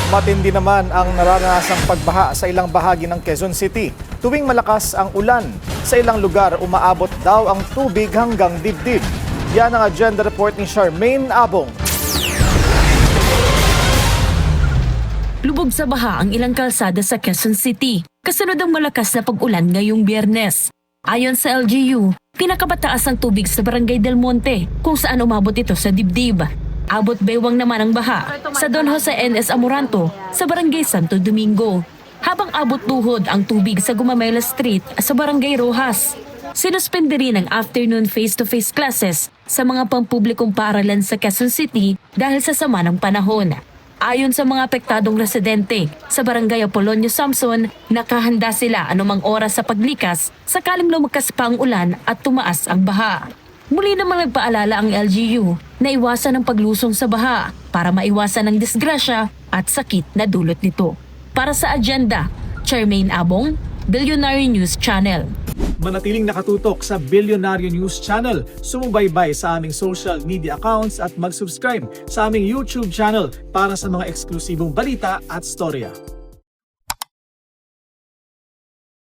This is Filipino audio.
Matindi naman ang naranasang pagbaha sa ilang bahagi ng Quezon City. Tuwing malakas ang ulan, sa ilang lugar umaabot daw ang tubig hanggang dibdib. Yan ang agenda report ni Charmaine Abong. Lubog sa baha ang ilang kalsada sa Quezon City, kasunod ang malakas na pag-ulan ngayong Biyernes. Ayon sa LGU, pinakabataas ang tubig sa Barangay Del Monte, kung saan umabot ito sa dibdib. Abot baywang naman ang baha sa Don Jose NS Amoranto sa Barangay Santo Domingo. Habang abot tuhod ang tubig sa Gumamela Street sa Barangay Rojas. Sinuspende rin ang afternoon face-to-face classes sa mga pampublikong paaralan sa Quezon City dahil sa sama ng panahon. Ayon sa mga apektadong residente sa Barangay Apolonio Samson, nakahanda sila anumang oras sa paglikas sakaling lumakas pa ang ulan at tumaas ang baha. Muli namang nagpaalala ang LGU na iwasan ang paglusong sa baha para maiwasan ang disgrasya at sakit na dulot nito. Para sa agenda, Charmaine Abong, Billionaire News Channel. Manatiling nakatutok sa Billionaire News Channel. Sumubaybay sa aming social media accounts at mag-subscribe sa aming YouTube channel para sa mga eksklusibong balita at storya.